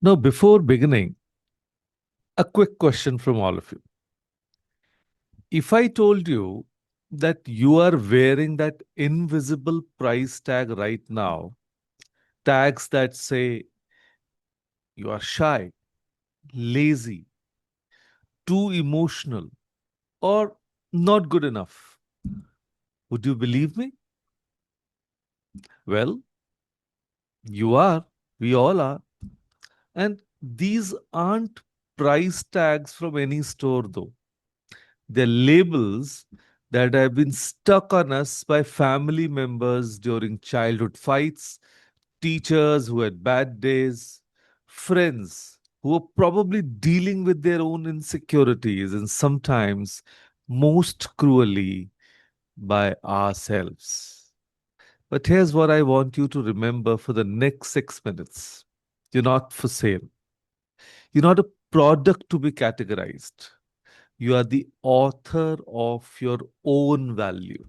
Now, before beginning, a quick question from all of you. If I told you that you are wearing that invisible price tag right now, tags that say you are shy, lazy, too emotional, or not good enough, would you believe me? Well, you are. We all are. And these aren't price tags from any store, though. They're labels that have been stuck on us by family members during childhood fights, teachers who had bad days, friends who were probably dealing with their own insecurities, and sometimes, most cruelly, by ourselves. But here's what I want you to remember for the next 6 minutes: you're not for sale, you're not a product to be categorized. You are the author of your own value.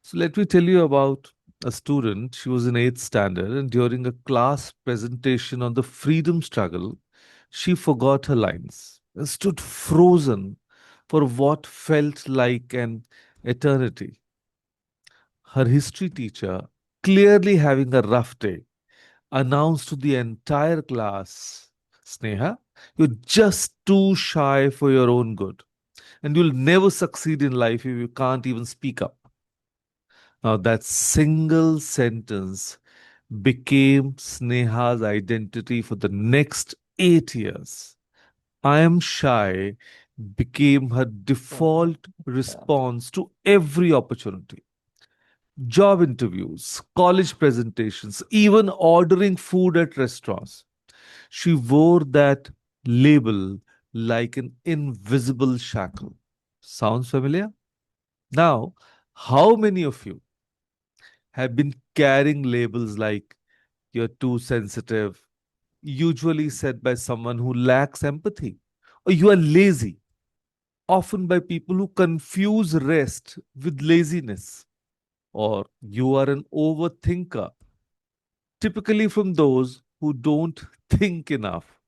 So let me tell you about a student. She was in eighth standard, and during a class presentation on the freedom struggle, she forgot her lines and stood frozen for what felt like an eternity. Her history teacher, clearly having a rough day, announced to the entire class, Sneha, you're just too shy for your own good, and you'll never succeed in life if you can't even speak up. Now, that single sentence became Sneha's identity for the next 8 years. I am shy became her default response to every opportunity. Job interviews, college presentations, even ordering food at restaurants. She wore that label like an invisible shackle. Sounds familiar? Now, how many of you have been carrying labels like you're too sensitive, usually said by someone who lacks empathy, or you are lazy, often by people who confuse rest with laziness, or you are an overthinker, typically from those who don't think enough,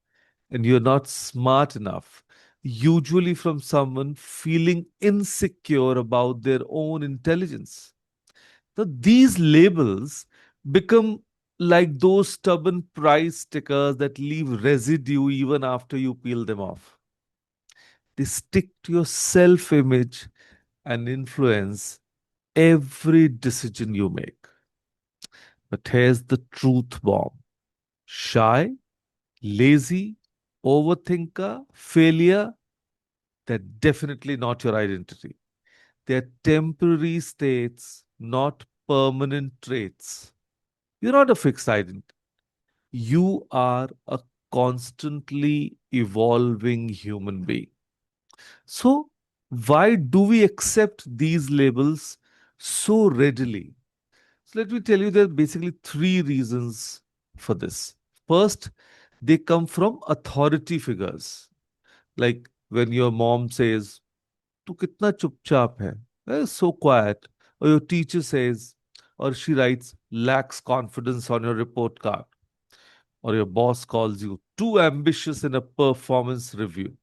and you're not smart enough, usually from someone feeling insecure about their own intelligence. Now, these labels become like those stubborn price stickers that leave residue even after you peel them off. They stick to your self image and influence every decision you make. But here's the truth bomb: shy, lazy, overthinker, failure, they're definitely not your identity. They're temporary states, not permanent traits. You're not a fixed identity. You are a constantly evolving human being. So, why do we accept these labels so readily? So, let me tell you there are basically three reasons for this. First, they come from authority figures. Like when your mom says, "Tu kitna chupchap hai? So quiet." Or your teacher says, or she writes, "lacks confidence" on your report card. Or your boss calls you too ambitious in a performance review.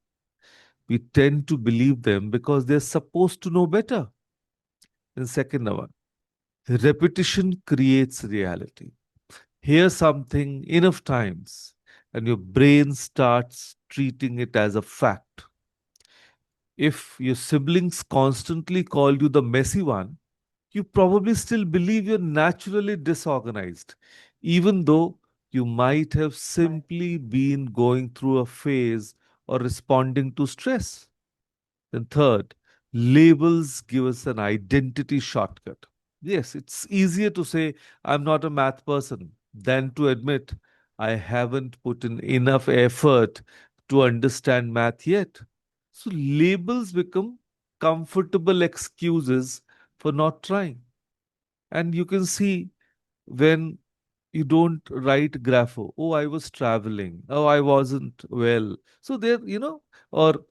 We tend to believe them because they're supposed to know better. And second one, repetition creates reality. Hear something enough times, and your brain starts treating it as a fact. If your siblings constantly call you the messy one, you probably still believe you're naturally disorganized, even though you might have simply been going through a phase or responding to stress. Then, third, labels give us an identity shortcut. Yes, it's easier to say, "I'm not a math person," than to admit, "I haven't put in enough effort to understand math yet." So, labels become comfortable excuses for not trying. And you can see when you don't write grapho, "Oh, I was traveling. Oh, I wasn't well." So, there, or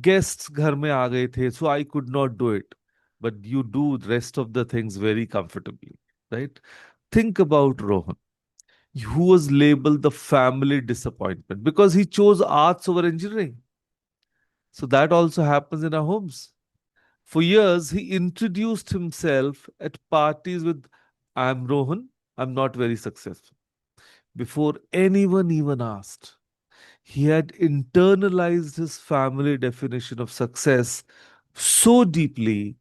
guests घर में आ गए थे, so I could not do it. But you do the rest of the things very comfortably, right? Think about Rohan. who was labeled the family disappointment because he chose arts over engineering. So that also happens in our homes. For years, he introduced himself at parties with, I'm Rohan, I'm not very successful, before anyone even asked. He had internalized his family definition of success so deeply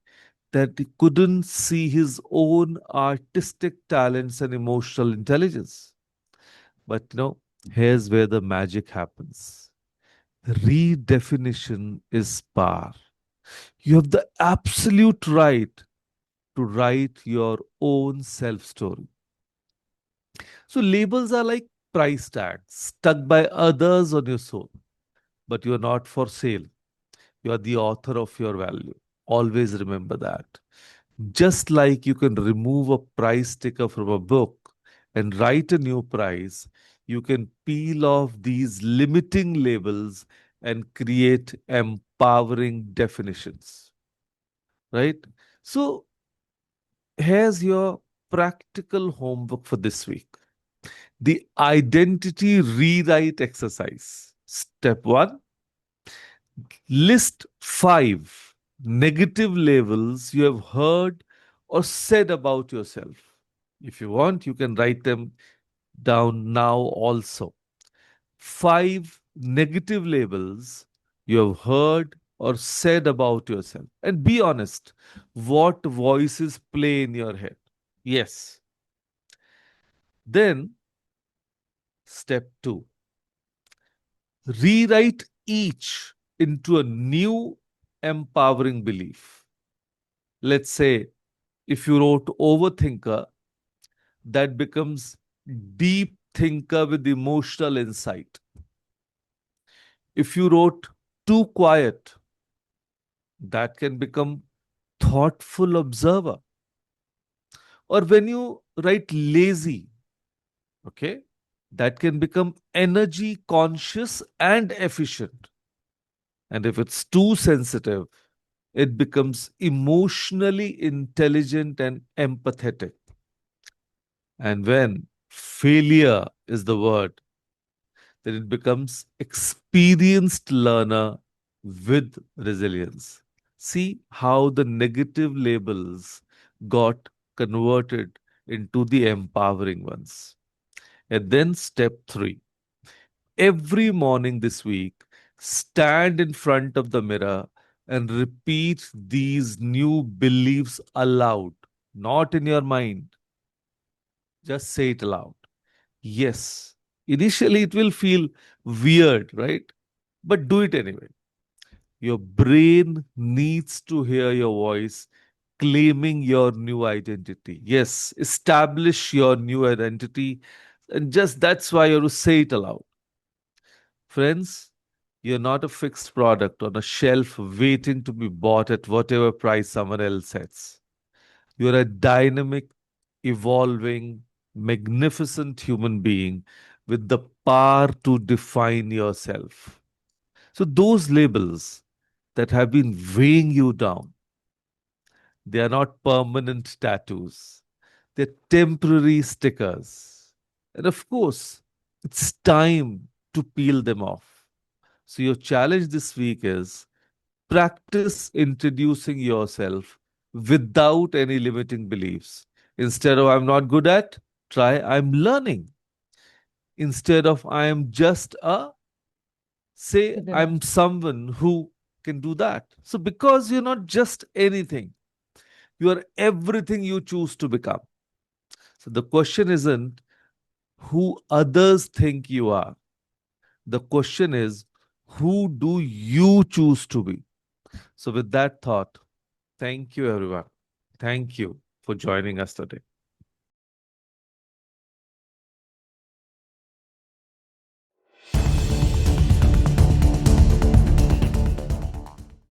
that he couldn't see his own artistic talents and emotional intelligence. But here's where the magic happens. Redefinition is power. You have the absolute right to write your own self story. So, labels are like price tags stuck by others on your soul, but you're not for sale. You are the author of your value. Always remember that. Just like you can remove a price sticker from a book and write a new price, you can peel off these limiting labels and create empowering definitions, right? So, here's your practical homework for this week: the identity rewrite exercise. Step one: list 5 negative labels you have heard or said about yourself. If you want, you can write them down now also. 5 negative labels you have heard or said about yourself. And be honest, what voices play in your head? Yes. Then, step two: rewrite each into a new empowering belief. Let's say if you wrote overthinker, that becomes deep thinker with emotional insight. If you wrote too quiet, that can become thoughtful observer. Or when you write lazy, okay, that can become energy conscious and efficient. And if it's too sensitive, it becomes emotionally intelligent and empathetic. And when failure is the word, then it becomes experienced learner with resilience. See how the negative labels got converted into the empowering ones. And then step three: every morning this week, stand in front of the mirror and repeat these new beliefs aloud, not in your mind. Just say it aloud. Yes, initially it will feel weird, right? But do it anyway. Your brain needs to hear your voice claiming your new identity. Yes, establish your new identity. And just that's why you have to say it aloud. Friends, you're not a fixed product on a shelf waiting to be bought at whatever price someone else sets. You're a dynamic, evolving, magnificent human being with the power to define yourself. So, those labels that have been weighing you down, they are not permanent tattoos, they're temporary stickers. And of course, it's time to peel them off. So, your challenge this week is practice introducing yourself without any limiting beliefs. Instead of I'm not good at, try I'm learning. Instead of I am just a, say Good enough. I'm someone who can do that. So, because you're not just anything, you are everything you choose to become. So, the question isn't who others think you are. The question is, who do you choose to be? So, with that thought, thank you, everyone. Thank you for joining us today.